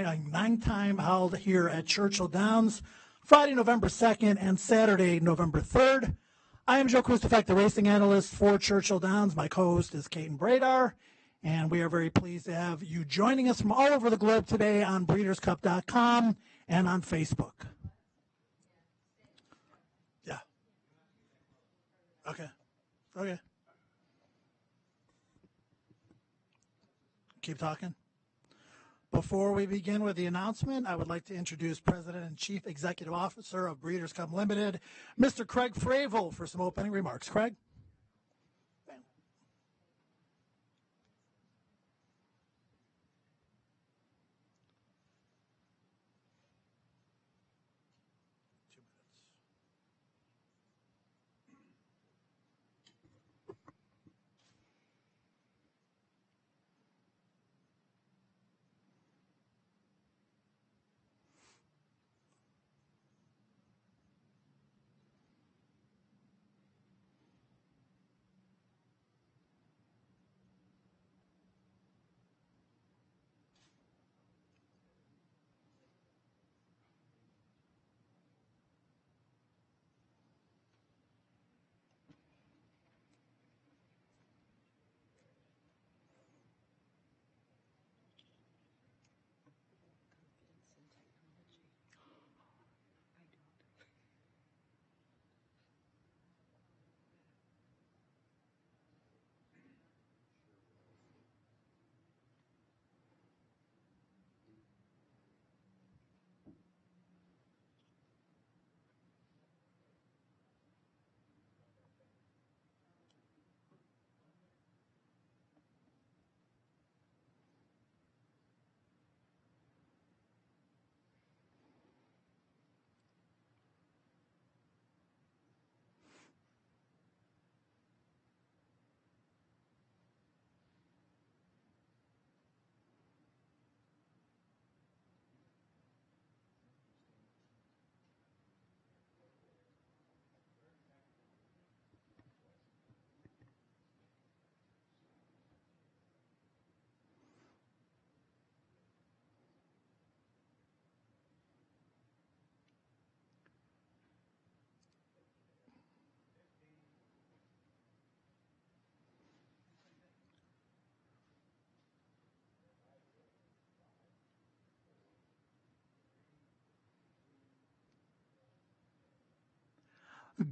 nine-time held here at Churchill Downs, Friday, November 2nd and Saturday, November 3rd. I am Joe Krustafek, the racing analyst for Churchill Downs. My co-host is Caden Bradar, and we are very pleased to have you joining us from all over the globe today on BreedersCup.com and on Facebook. Yeah. Okay. Keep talking. Before we begin with the announcement, I would like to introduce President and Chief Executive Officer of Breeders' Cup Limited, Mr. Craig Fravel, for some opening remarks. Craig?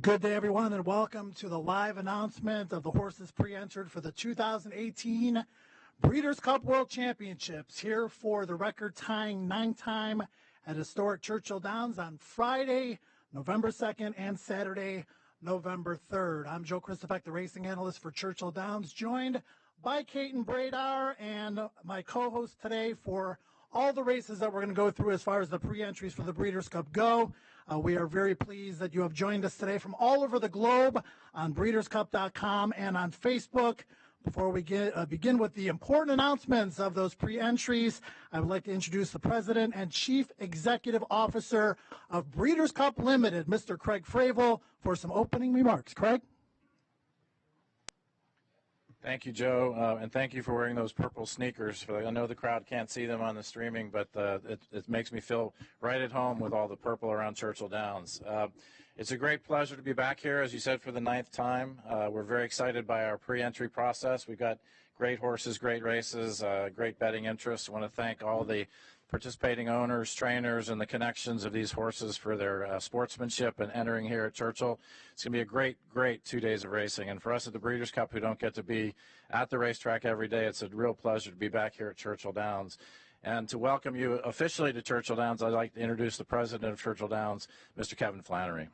Good day, everyone, and welcome to the live announcement of the horses pre-entered for the 2018 Breeders' Cup World Championships here for the record-tying nine-time at historic Churchill Downs on Friday, November 2nd, and Saturday, November 3rd. I'm Joe Krustafek, the racing analyst for Churchill Downs, joined by Caden Bradar and my co-host today for all the races that we're going to go through as far as the pre-entries for the Breeders' Cup go. We are very pleased that you have joined us today from all over the globe on BreedersCup.com and on Facebook. Before we begin with the important announcements of those pre-entries, I would like to introduce the President and Chief Executive Officer of Breeders' Cup Limited, Mr. Craig Fravel, for some opening remarks. Craig? Thank you, Joe, and thank you for wearing those purple sneakers. I know the crowd can't see them on the streaming, but it makes me feel right at home with all the purple around Churchill Downs. It's a great pleasure to be back here, as you said, for the 9th time. We're very excited by our pre-entry process. We've got great horses, great races, great betting interest. I want to thank all the participating owners, trainers, and the connections of these horses for their sportsmanship and entering here at Churchill. It's going to be a great, great 2 days of racing. And for us at the Breeders' Cup who don't get to be at the racetrack every day, it's a real pleasure to be back here at Churchill Downs. And to welcome you officially to Churchill Downs, I'd like to introduce the president of Churchill Downs, Mr. Kevin Flannery.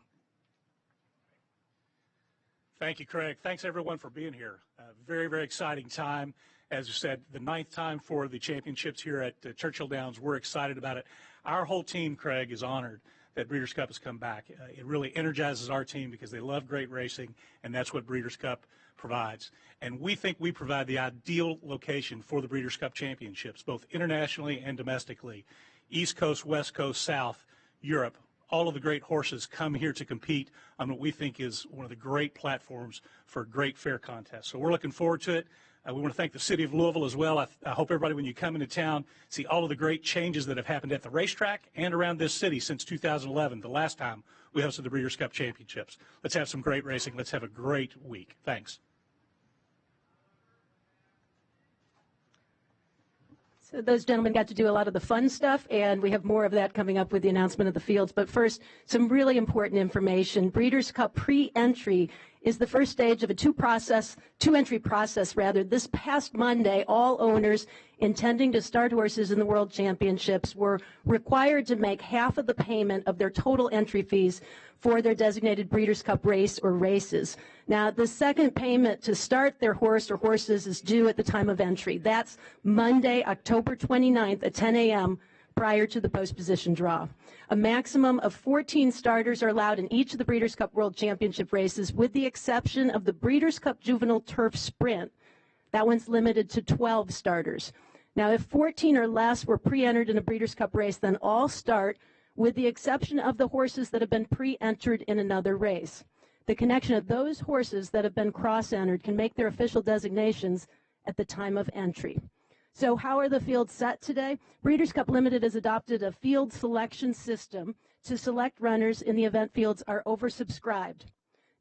Thank you, Craig. Thanks, everyone, for being here. Very, very exciting time. As you said, the 9th time for the championships here at Churchill Downs. We're excited about it. Our whole team, Craig, is honored that Breeders' Cup has come back. It really energizes our team because they love great racing, and that's what Breeders' Cup provides. And we think we provide the ideal location for the Breeders' Cup championships, both internationally and domestically. East Coast, West Coast, South, Europe. All of the great horses come here to compete on what we think is one of the great platforms for a great fair contest. So we're looking forward to it. We want to thank the city of Louisville as well. I hope everybody, when you come into town, see all of the great changes that have happened at the racetrack and around this city since 2011, the last time we hosted the Breeders' Cup Championships. Let's have some great racing. Let's have a great week. Thanks. So those gentlemen got to do a lot of the fun stuff, and we have more of that coming up with the announcement of the fields. But first, some really important information. Breeders' Cup pre-entry is the first stage of a two-entry process. This past Monday, all owners intending to start horses in the World Championships were required to make half of the payment of their total entry fees for their designated Breeders' Cup race or races. Now, the second payment to start their horse or horses is due at the time of entry. That's Monday, October 29th at 10 a.m. prior to the post-position draw. A maximum of 14 starters are allowed in each of the Breeders' Cup World Championship races, with the exception of the Breeders' Cup Juvenile Turf Sprint. That one's limited to 12 starters. Now, if 14 or less were pre-entered in a Breeders' Cup race, then all start, with the exception of the horses that have been pre-entered in another race. The connection of those horses that have been cross-entered can make their official designations at the time of entry. So how are the fields set today? Breeders' Cup Limited has adopted a field selection system to select runners in the event fields are oversubscribed.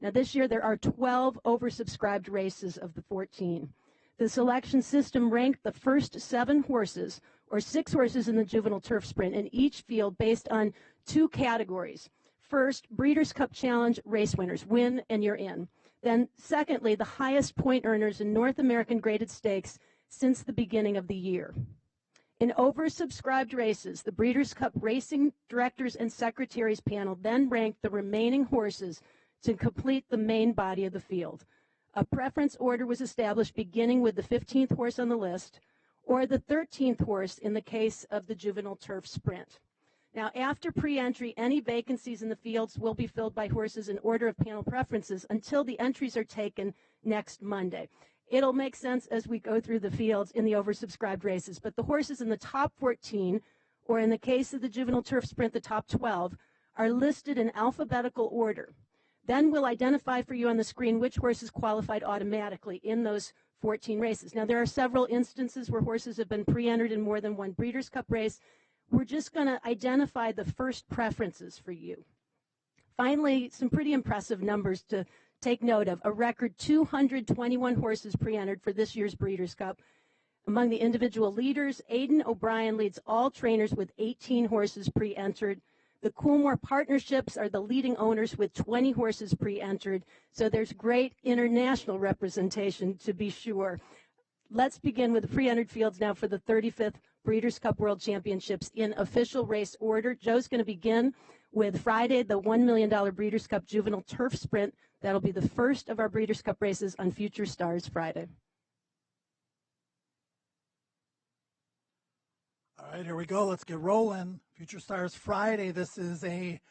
Now, this year there are 12 oversubscribed races of the 14. The selection system ranked the first 7 horses, or 6 horses in the Juvenile Turf Sprint, in each field based on 2 categories. First, Breeders' Cup Challenge race winners, win and you're in. Then, secondly, the highest point earners in North American graded stakes since the beginning of the year. In oversubscribed races, the Breeders' Cup Racing Directors and Secretaries panel then ranked the remaining horses to complete the main body of the field. A preference order was established beginning with the 15th horse on the list, or the 13th horse in the case of the Juvenile Turf Sprint. Now, after pre-entry, any vacancies in the fields will be filled by horses in order of panel preferences until the entries are taken next Monday. It'll make sense as we go through the fields in the oversubscribed races, but the horses in the top 14, or in the case of the Juvenile Turf Sprint, the top 12, are listed in alphabetical order. Then we'll identify for you on the screen which horses qualified automatically in those 14 races. Now, there are several instances where horses have been pre-entered in more than one Breeders' Cup race. We're just going to identify the first preferences for you. Finally, some pretty impressive numbers to take note of. A record 221 horses pre-entered for this year's Breeders' Cup. Among the individual leaders, Aidan O'Brien leads all trainers with 18 horses pre-entered. The Coolmore Partnerships are the leading owners with 20 horses pre-entered, so there's great international representation to be sure. Let's begin with the pre-entered fields now for the 35th Breeders' Cup World Championships in official race order. Joe's going to begin with Friday, the $1 million Breeders' Cup Juvenile Turf Sprint. That'll be the first of our Breeders' Cup races on Future Stars Friday. All right, here we go. Let's get rolling. Future Stars Friday. This is a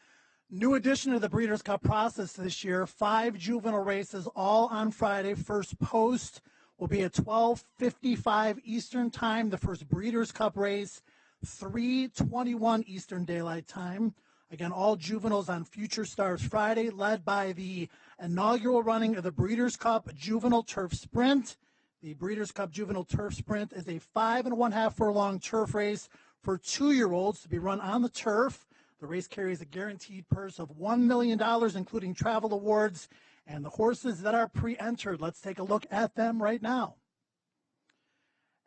new addition to the Breeders' Cup process this year. 5 juvenile races all on Friday. First post will be at 12:55 Eastern Time. The first Breeders' Cup race, 3:21 Eastern Daylight Time. Again, all juveniles on Future Stars Friday, led by the inaugural running of the Breeders' Cup Juvenile Turf Sprint. The Breeders' Cup Juvenile Turf Sprint is a 5 1/2 furlong turf race for 2-year-olds to be run on the turf. The race carries a guaranteed purse of $1 million, including travel awards, and the horses that are pre-entered. Let's take a look at them right now.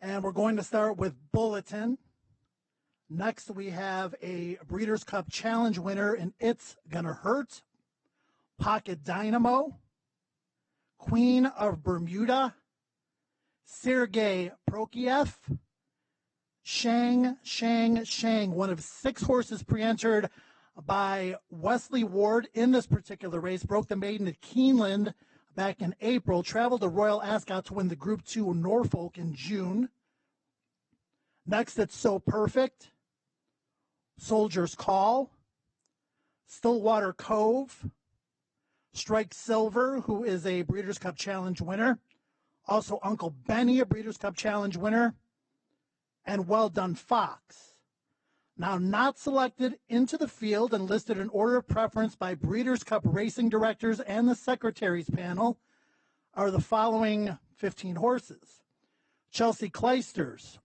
And we're going to start with Bulletin. Next, we have a Breeders' Cup Challenge winner, and It's Gonna Hurt. Pocket Dynamo. Queen of Bermuda. Sergei Prokiev. Shang, one of 6 horses pre-entered by Wesley Ward in this particular race. Broke the maiden at Keeneland back in April. Traveled to Royal Ascot to win the Group 2 Norfolk in June. Next, it's So Perfect. Soldier's Call. Stillwater Cove. Strike Silver, who is a Breeders' Cup Challenge winner. Also, Uncle Benny, a Breeders' Cup Challenge winner. And Well Done Fox. Now not selected into the field and listed in order of preference by Breeders' Cup Racing Directors and the Secretaries panel are the following 15 horses. Chelsea Clijsters,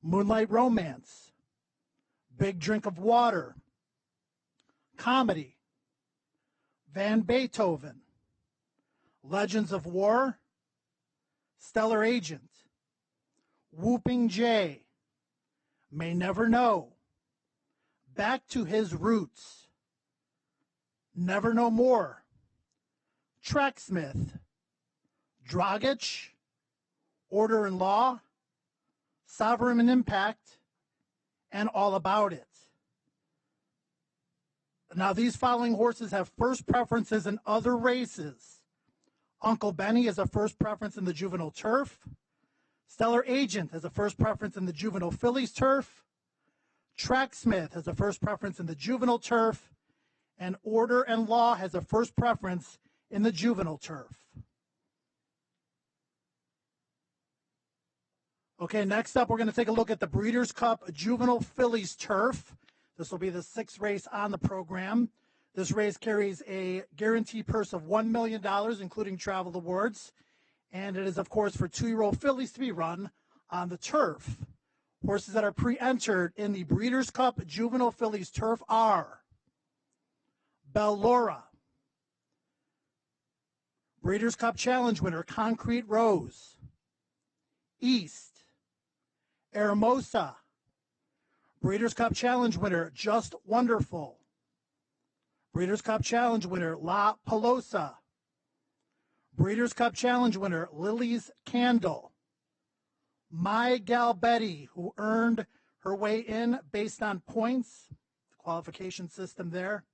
Moonlight Romance, Big Drink of Water, Comedy, Van Beethoven, Legends of War, Stellar Agent, Whooping Jay, May Never Know, Back to His Roots, Never No More, Tracksmith, Dragic, Order and Law, Sovereign and Impact, and All About It. Now, these following horses have first preferences in other races. Uncle Benny has a first preference in the Juvenile Turf. Stellar Agent has a first preference in the Juvenile Fillies Turf. Tracksmith has a first preference in the Juvenile Turf. And Order and Law has a first preference in the Juvenile Turf. Okay, next up, we're going to take a look at the Breeders' Cup Juvenile Fillies Turf. This will be the sixth race on the program. This race carries a guaranteed purse of $1 million, including travel awards. And it is, of course, for 2-year-old fillies to be run on the turf. Horses that are pre-entered in the Breeders' Cup Juvenile Fillies Turf are Bellora, Breeders' Cup Challenge winner, Concrete Rose, East, Hermosa, Breeders' Cup Challenge winner, Just Wonderful, Breeders' Cup Challenge winner, La Pelosa, Breeders' Cup Challenge winner, Lily's Candle, My Gal Betty, who earned her way in based on points, the qualification system there.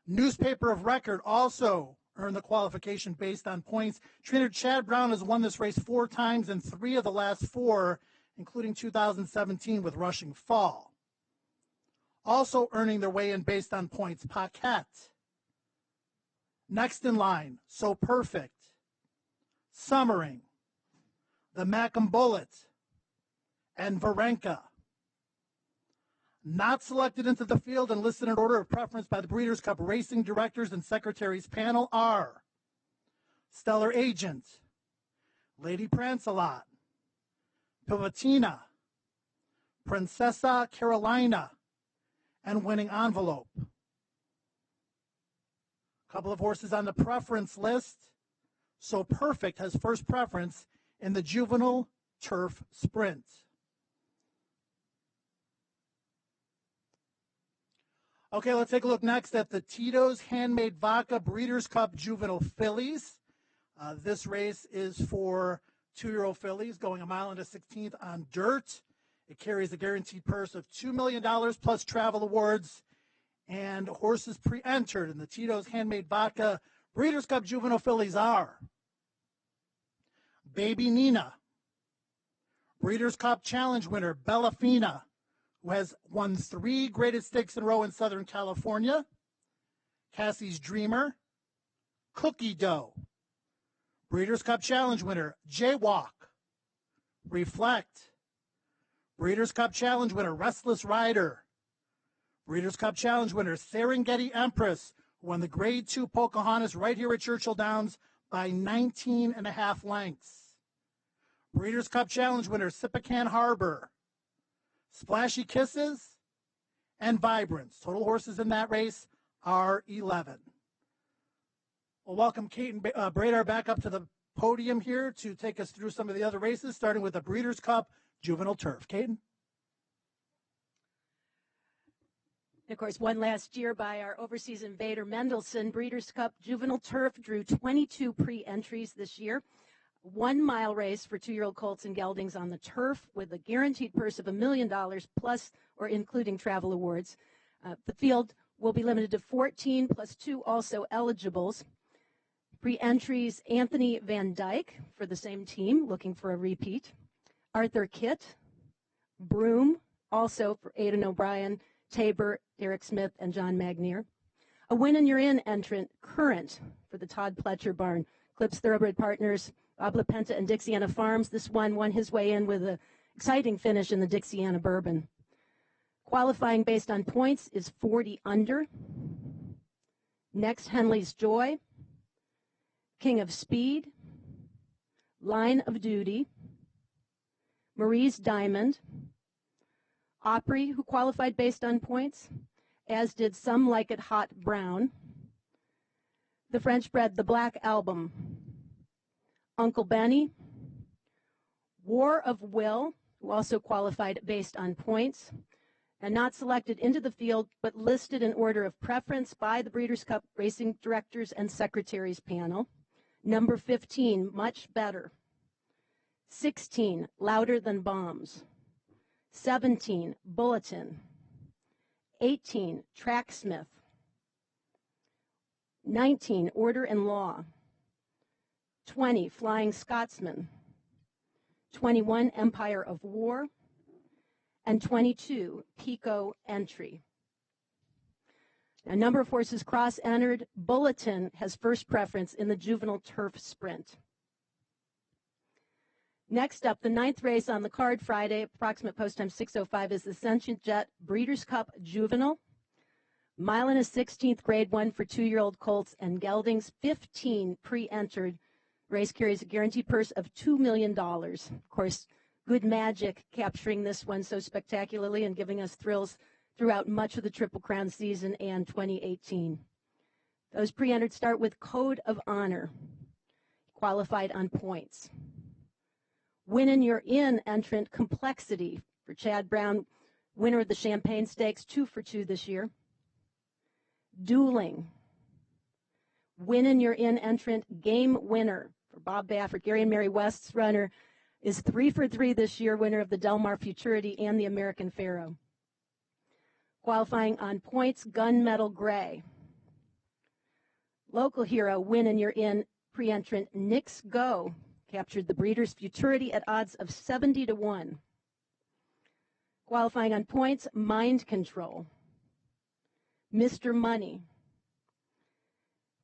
Newspaper of Record also earned the qualification based on points. Trainer Chad Brown has won this race 4 times in 3 of the last 4, including 2017 with Rushing Fall. Also earning their way in based on points, Paquette. Next in line, So Perfect, Summering, the Macam Bullet, and Varenka. Not selected into the field and listed in order of preference by the Breeders' Cup Racing Directors and Secretaries panel are Stellar Agent, Lady Prancelot, Pivotina, Princessa Carolina, and Winning Envelope. A couple of horses on the preference list. So Perfect has first preference in the Juvenile Turf Sprint. Okay, let's take a look next at the Tito's Handmade Vodka Breeders' Cup Juvenile Fillies. This race is for 2-year-old fillies going 1 mile and a 16th on dirt. It carries a guaranteed purse of $2 million plus travel awards. And horses pre-entered in the Tito's Handmade Vodka Breeders' Cup Juvenile Fillies are Baby Nina, Breeders' Cup Challenge winner Bellafina, who has won 3 graded stakes in a row in Southern California, Cassie's Dreamer, Cookie Dough, Breeders' Cup Challenge winner Jaywalk, Reflect, Breeders' Cup Challenge winner Restless Rider, Breeders' Cup Challenge winner Serengeti Empress, who won the Grade 2 Pocahontas right here at Churchill Downs by 19.5 lengths. Breeders' Cup Challenge winner Sipican Harbor, Splashy Kisses, and Vibrance. Total horses in that race are 11. We'll welcome Kate and Bradar back up to the podium here to take us through some of the other races, starting with the Breeders' Cup Juvenile Turf. Caden? Of course, won last year by our overseas invader Mendelssohn. Breeders' Cup Juvenile Turf drew 22 pre-entries this year. 1 mile race for 2-year-old colts and geldings on the turf with a guaranteed purse of $1 million plus or including travel awards. The field will be limited to 14 plus 2 also eligibles. Pre-entries, Anthony Van Dyke for the same team, looking for a repeat. Arthur Kitt, Broom, also for Aidan O'Brien, Tabor, Derek Smith, and John Magnier. A win and you're in entrant, Current, for the Todd Pletcher barn. Clips Thoroughbred Partners, Bob LaPenta and Dixiana Farms. This one won his way in with an exciting finish in the Dixiana Bourbon. Qualifying based on points is 40 under. Next, Henley's Joy, King of Speed, Line of Duty, Marie's Diamond, Opry, who qualified based on points, as did Some Like It Hot Brown, the French bred The Black Album, Uncle Benny, War of Will, who also qualified based on points, and not selected into the field, but listed in order of preference by the Breeders' Cup Racing Directors and Secretaries panel. Number 15, Much Better. 16, Louder Than Bombs. 17, Bulletin. 18, Tracksmith. 19, Order and Law. 20, Flying Scotsman. 21, Empire of War. And 22, Pico Entry. A number of horses cross-entered. Bulletin has first preference in the Juvenile Turf Sprint. Next up, the 9th race on the card Friday, approximate post time 6:05, is the Ascension Jet Breeders' Cup Juvenile. Mile and a 16th, grade 1 for 2-year-old colts and geldings. 15 pre-entered. Race carries a guaranteed purse of $2 million. Of course, Good Magic capturing this one so spectacularly and giving us thrills throughout much of the Triple Crown season and 2018. Those pre-entered start with Code of Honor, qualified on points. Winnin' You're In entrant Complexity for Chad Brown, winner of the Champagne Stakes, 2 for 2 this year. Dueling. Winnin' You're In entrant Game Winner for Bob Baffert. Gary and Mary West's runner is 3 for 3 this year, winner of the Del Mar Futurity and the American Pharaoh. Qualifying on points, Gunmetal Gray. Local hero, Winnin' You're In pre-entrant Knicks Go, captured the Breeders' Futurity at odds of 70-1. Qualifying on points, Mind Control. Mr. Money.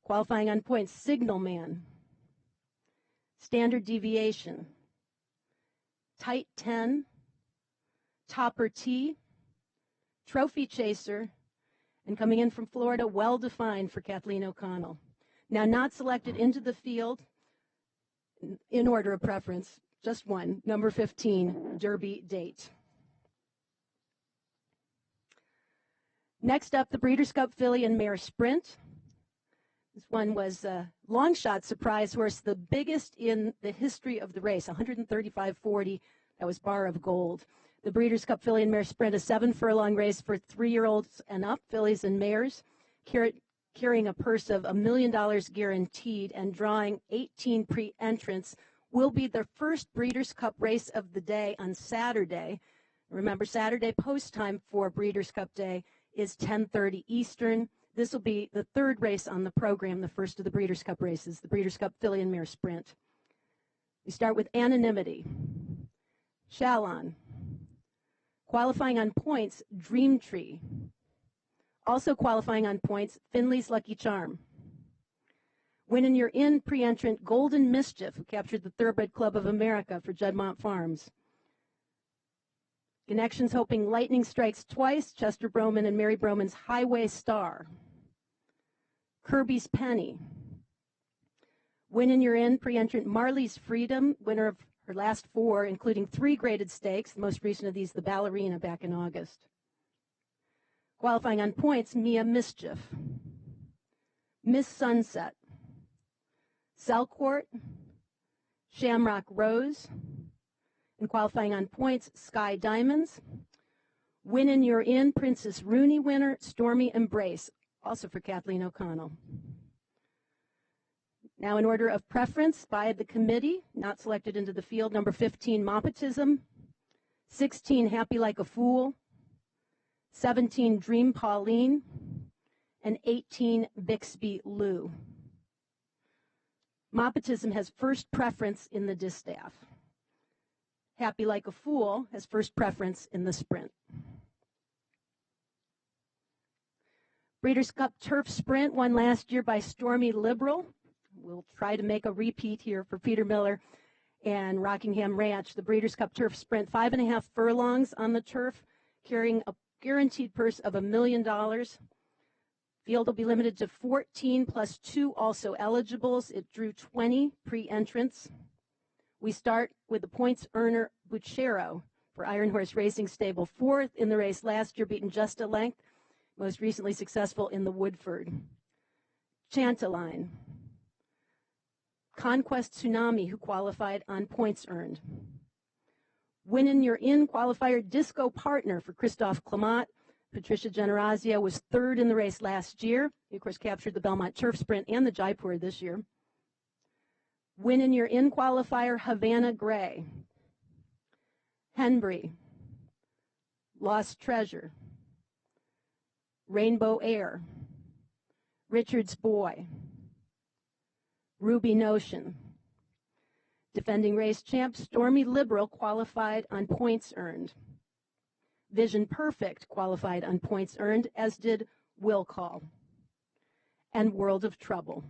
Qualifying on points, Signal Man. Standard Deviation. Tight 10. Topper T. Trophy Chaser. And coming in from Florida, Well Defined for Kathleen O'Connell. Now not selected into the field in order of preference, just one, number 15, Derby Date. Next up, the Breeders' Cup Filly and Mare Sprint. This one was a long shot surprise horse, the biggest in the history of the race, 135.40. That was bar of gold. The Breeders' Cup Filly and Mare Sprint, a 7-furlong race for 3-year-olds and up, fillies and mares, carrying a purse of $1 million guaranteed and drawing 18 pre-entrants, will be the first Breeders' Cup race of the day on Saturday. Remember, Saturday post time for Breeders' Cup Day is 10:30 Eastern. This will be the 3rd race on the program, the first of the Breeders' Cup races, the Breeders' Cup Filly and Mare Sprint. We start with Anonymity. Shalon. Qualifying on points, Dream Tree. Also qualifying on points, Finley's Lucky Charm. Winnin' You're In pre-entrant Golden Mischief, who captured the Thoroughbred Club of America for Juddmonte Farms. Connections hoping Lightning Strikes Twice, Chester Broman and Mary Broman's Highway Star. Kirby's Penny. Winnin' You're In pre-entrant Marley's Freedom, winner of her last 4, including 3 graded stakes, the most recent of these, the Ballerina, back in August. Qualifying on points, Mia Mischief. Miss Sunset. Selcourt. Shamrock Rose. And qualifying on points, Sky Diamonds. Winnin' You're In, Princess Rooney winner, Stormy Embrace, also for Kathleen O'Connell. Now in order of preference by the committee, not selected into the field, number 15, Mopatism. 16, Happy Like a Fool. 17, Dream Pauline. And 18, Bixby Lou. Mopatism has first preference in the Distaff. Happy Like a Fool has first preference in the sprint. Breeders' Cup Turf Sprint, won last year by Stormy Liberal. We'll try to make a repeat here for Peter Miller and Rockingham Ranch. The Breeders' Cup Turf Sprint, 5.5 furlongs on the turf, carrying a guaranteed purse of $1 million. Field will be limited to 14 plus 2 also eligibles. It drew 20 pre-entrants. We start with the points earner Buchero for Iron Horse Racing Stable, fourth in the race last year, beaten just a length, most recently successful in the Woodford. Chanteline. Conquest Tsunami, who qualified on points earned. Winning Your In qualifier Disco Partner for Christophe Clement. Patricia Generazio was third in the race last year. He, of course, captured the Belmont Turf Sprint and the Jaipur this year. Winning Your In qualifier Havana Gray. Henbury. Lost Treasure. Rainbow Air. Richard's Boy. Ruby Notion. Defending race champ Stormy Liberal qualified on points earned. Vision Perfect qualified on points earned, as did Will Call. And World of Trouble.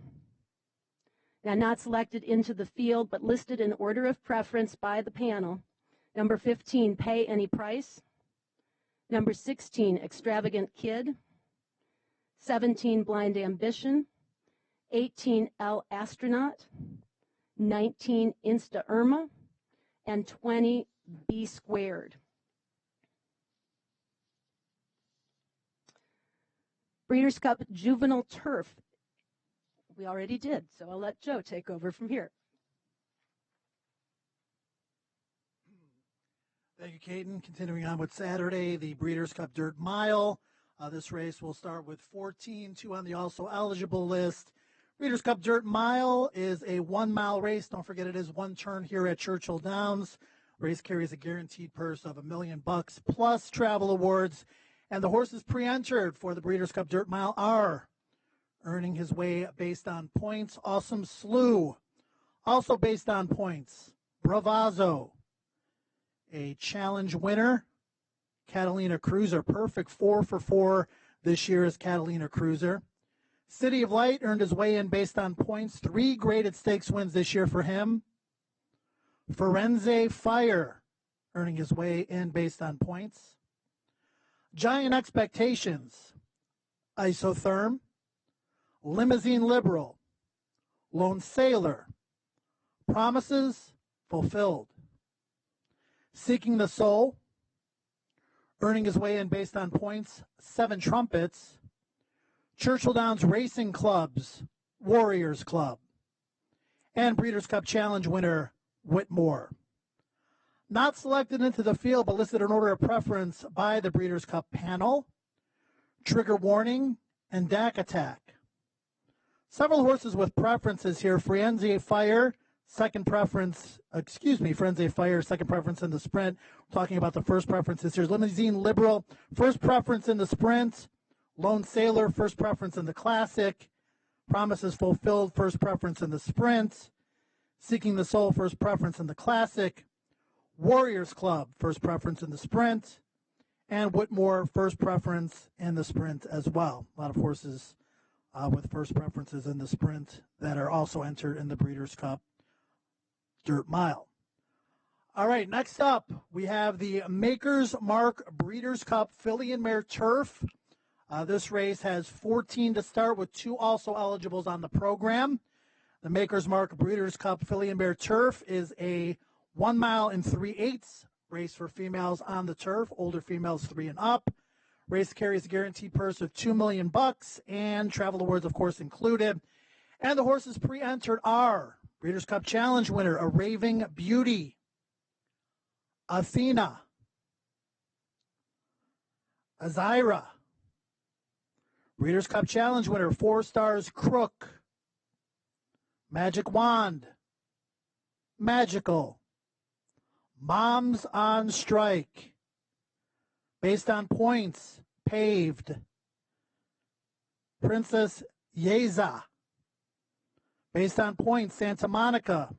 Now not selected into the field, but listed in order of preference by the panel. Number 15, Pay Any Price. Number 16, Extravagant Kid. 17, Blind Ambition. 18, L Astronaut. 19, Insta Irma. And 20, B Squared. Breeders' Cup Juvenile Turf. We already did, so I'll let Joe take over from here. Thank you, Caden. Continuing on with Saturday, the Breeders' Cup Dirt Mile. This race will start with 14, 2 on the also eligible list. Breeders' Cup Dirt Mile is a 1 mile race. Don't forget it is one turn here at Churchill Downs. Race carries a guaranteed purse of $1 million plus travel awards. And the horses pre-entered for the Breeders' Cup Dirt Mile are earning his way based on points. Awesome Slew, also based on points. Bravazzo, a challenge winner. Catalina Cruiser, perfect 4 for 4 this year as Catalina Cruiser. City of Light earned his way in based on points. 3 graded stakes wins this year for him. Firenze Fire earning his way in based on points. Giant Expectations, Isotherm. Limousine Liberal, Lone Sailor, Promises Fulfilled. Seeking the Soul, earning his way in based on points, 7 Trumpets. Churchill Downs Racing Club's Warriors Club. And Breeders' Cup Challenge winner, Whitmore. Not selected into the field, but listed in order of preference by the Breeders' Cup panel. Trigger Warning and DAC Attack. Several horses with preferences here. Firenze Fire, second preference in the sprint. We're talking about the first preferences here. Limousine Liberal, first preference in the sprint. Lone Sailor, first preference in the classic. Promises Fulfilled, first preference in the sprint. Seeking the Soul, first preference in the classic. Warriors Club, first preference in the sprint. And Whitmore, first preference in the sprint as well. A lot of horses with first preferences in the sprint that are also entered in the Breeders' Cup Dirt Mile. All right, next up, we have the Maker's Mark Breeders' Cup Filly and Mare Turf. This race has 14 to start with 2 also eligibles on the program. The Maker's Mark Breeders' Cup Filly and Mare Turf is a 1 mile and 3/8 race for females on the turf, older females 3 and up. Race carries a guaranteed purse of $2 million and travel awards, of course, included. And the horses pre-entered are Breeders' Cup Challenge winner, A Raving Beauty, Athena, Azira. Breeders' Cup Challenge winner, 4 Stars Crook, Magic Wand, Magical, Moms on Strike. Based on points, Paved, Princess Yeza. Based on points, Santa Monica,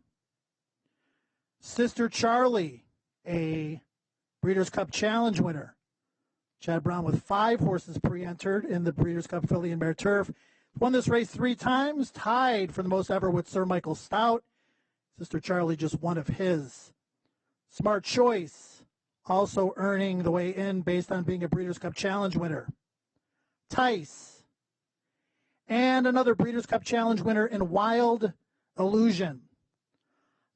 Sister Charlie, a Breeders' Cup Challenge winner. Chad Brown with 5 horses pre-entered in the Breeders' Cup Filly and Mare Turf. Won this race 3 times, tied for the most ever with Sir Michael Stout. Sister Charlie just one of his. Smart Choice, also earning the way in based on being a Breeders' Cup Challenge winner. Tice. And another Breeders' Cup Challenge winner in Wild Illusion.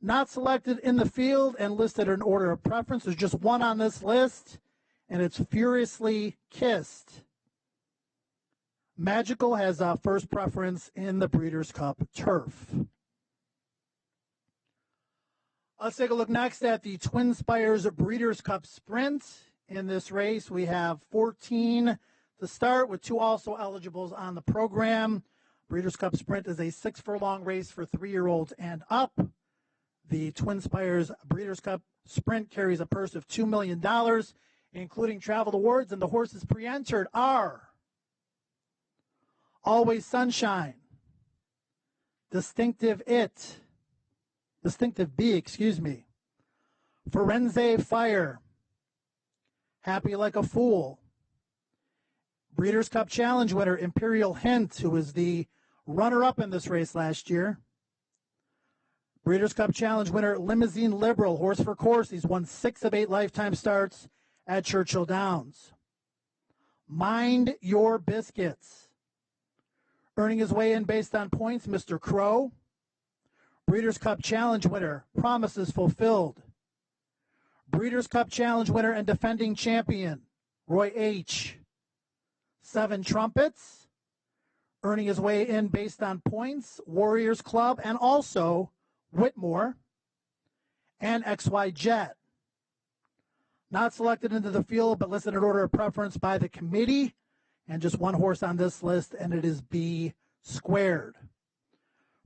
Not selected in the field and listed in order of preference. There's just one on this list, and it's Furiously Kissed. Magical has first preference in the Breeders' Cup Turf. Let's take a look next at the Twin Spires Breeders' Cup Sprint. In this race, we have 14 to start with 2 also eligibles on the program. Breeders' Cup Sprint is a 6-furlong race for 3-year-olds and up. The Twin Spires Breeders' Cup Sprint carries a purse of $2 million, including travel awards, and the horses pre-entered are Always Sunshine, Distinctive B, Firenze Fire, Happy Like a Fool, Breeders' Cup Challenge winner Imperial Hint, who was the runner-up in this race last year. Breeders' Cup Challenge winner Limousine Liberal, horse for course. He's won 6 of 8 lifetime starts at Churchill Downs. Mind Your Biscuits, earning his way in based on points, Mr. Crow. Breeders' Cup Challenge winner, Promises Fulfilled. Breeders' Cup Challenge winner and defending champion, Roy H. 7 Trumpets, earning his way in based on points, Warriors Club, and also Whitmore, and XY Jet. Not selected into the field, but listed in order of preference by the committee, and just one horse on this list, and it is B Squared.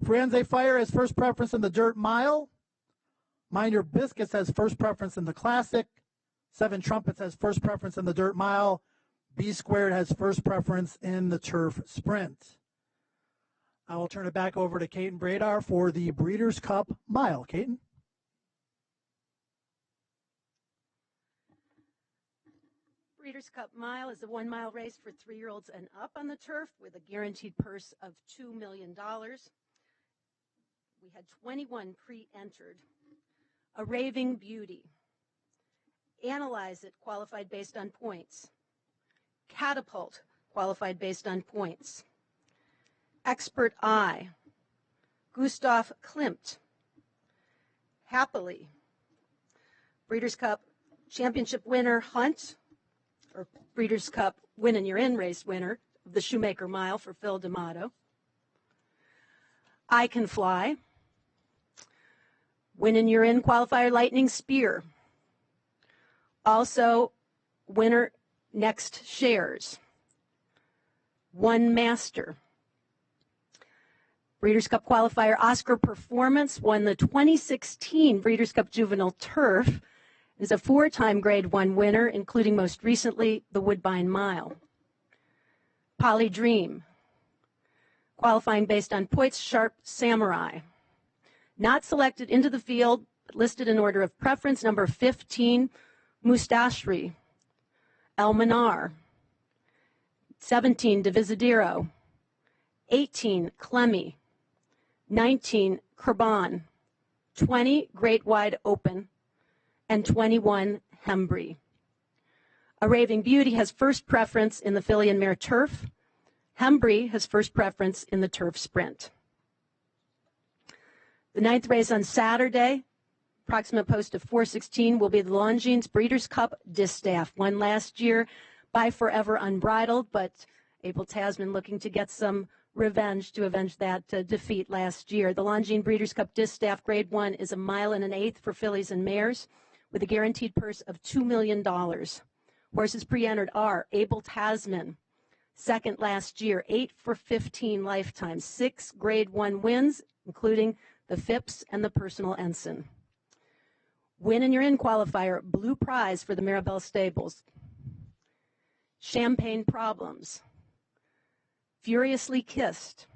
Firenze Fire has first preference in the Dirt Mile. Mind Your Biscuits has first preference in the Classic. 7 Trumpets has first preference in the Dirt Mile. B Squared has first preference in the Turf Sprint. I will turn it back over to Caden Bradar for the Breeders' Cup Mile. Caden? Breeders' Cup Mile is a 1-mile race for 3-year-olds and up on the turf with a guaranteed purse of $2 million. We had 21 pre-entered. A Raving Beauty. Analyze It, qualified based on points. Catapult, qualified based on points. Expert Eye. Gustav Klimt. Happily. Breeders' Cup Championship winner Hunt, or Breeders' Cup Win and You're In race winner of the Shoemaker Mile for Phil D'Amato. I Can Fly. Win and You're In qualifier Lightning Spear. Also, winner Next Shares. One Master. Breeders' Cup qualifier Oscar Performance won the 2016 Breeders' Cup Juvenile Turf. Is a 4-time Grade 1 winner, including most recently the Woodbine Mile. Polly Dream. Qualifying based on points, Sharp Samurai. Not selected into the field, but listed in order of preference, number 15, Mustashri. El Manar. 17, Divisadero. 18, Clemmy. 19, Kurban. 20, Great Wide Open. And 21, Hembry. A Raving Beauty has first preference in the Filly and Mare Turf. Hembry has first preference in the Turf Sprint. The 9th race on Saturday, approximate post of 4:16, will be the Longines Breeders' Cup Distaff. Won last year by Forever Unbridled, but Abel Tasman looking to get some revenge to avenge that defeat last year. The Longines Breeders' Cup Distaff Grade 1 is 1 mile and an eighth for fillies and mares with a guaranteed purse of $2 million. Horses pre-entered are Abel Tasman, second last year, 8 for 15 lifetimes, 6 Grade 1 wins, including the Phipps and the Personal Ensign. Win and You're In qualifier, Blue Prize for the Maribel Stables. Champagne Problems. Furiously Kissed.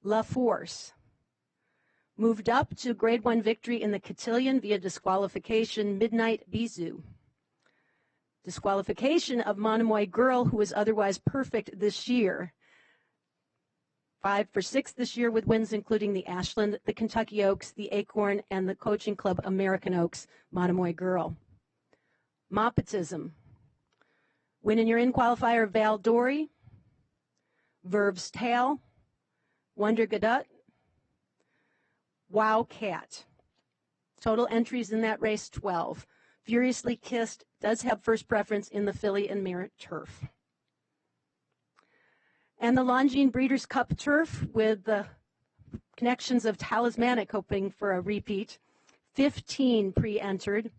La Force. Moved up to Grade 1 victory in the Cotillion via disqualification, Midnight Bisou. Disqualification of Monomoy Girl, who was otherwise perfect this year. 5 for 6 this year with wins including the Ashland, the Kentucky Oaks, the Acorn, and the Coaching Club American Oaks, Monomoy Girl. Mopetism. Win and You're In qualifier, Val Dory. Verve's Tale. Wonder Gadot. Wow Cat. Total entries in that race, 12. Furiously Kissed does have first preference in the Filly and Mare Turf. And the Longines Breeders' Cup Turf with the connections of Talismanic hoping for a repeat. 15 pre-entered.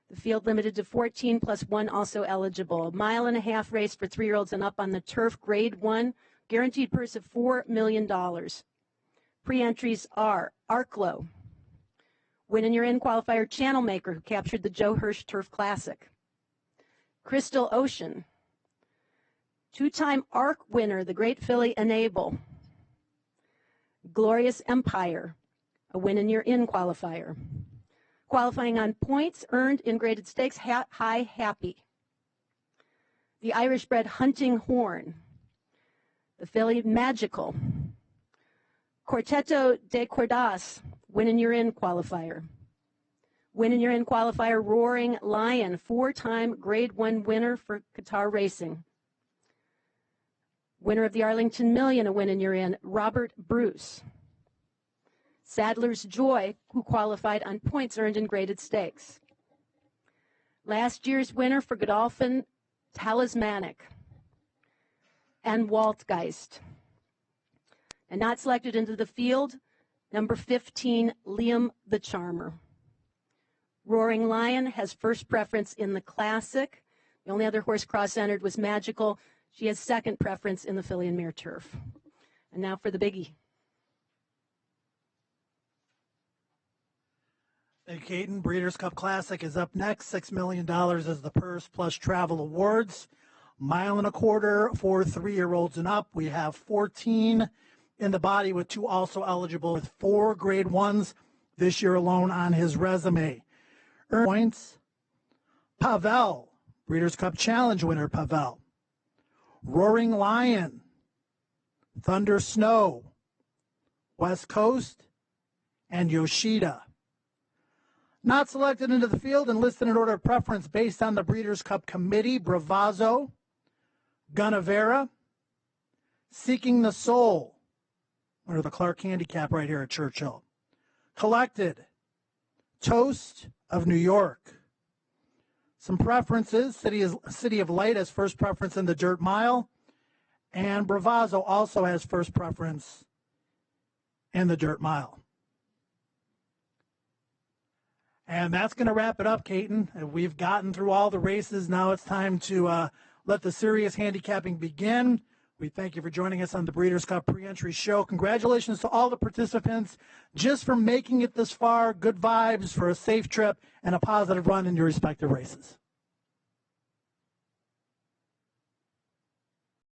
The field limited to 14 plus 1 also eligible. Mile-and-a-half race for 3-year-olds and up on the turf, grade 1. Guaranteed purse of $4 million. Pre-entries are Arklow, winning your in qualifier Channel Maker, who captured the Joe Hirsch Turf Classic. Crystal Ocean, 2-time ARC winner, the Great Filly Enable. Glorious Empire, a win in your in qualifier. Qualifying on points earned in graded stakes, High Happy. The Irish bred Hunting Horn. The filly Magical. Quarteto de Cordas, win in your in qualifier. Win in your in qualifier, Roaring Lion, 4-time grade 1 winner for Qatar Racing. Winner of the Arlington Million, a win in your in, Robert Bruce. Sadler's Joy, who qualified on points earned in graded stakes. Last year's winner for Godolphin, Talismanic. And Waltgeist. And not selected into the field, number 15, Liam the Charmer. Roaring Lion has first preference in the Classic. The only other horse cross-entered was Magical. She has second preference in the Filly and Mare Turf. And now for the biggie. Thank you, Caden. Breeders' Cup Classic is up next. $6 million is the purse plus travel awards. Mile and a quarter for 3-year-olds and up. We have 14 in the body with 2 also eligible with 4 grade 1s this year alone on his resume. Earned points, Pavel, Breeders' Cup Challenge winner Pavel. Roaring Lion, Thunder Snow, West Coast, and Yoshida. Not selected into the field and listed in order of preference based on the Breeders' Cup Committee, Bravazzo, Gunnevera, Seeking the Soul, under the Clark Handicap right here at Churchill. Collected, Toast of New York. Some preferences, City of Light has first preference in the Dirt Mile, and Bravazzo also has first preference in the Dirt Mile. And that's going to wrap it up, Caton. We've gotten through all the races. Now it's time to let the serious handicapping begin. We thank you for joining us on the Breeders' Cup pre-entry show. Congratulations to all the participants just for making it this far. Good vibes for a safe trip and a positive run in your respective races.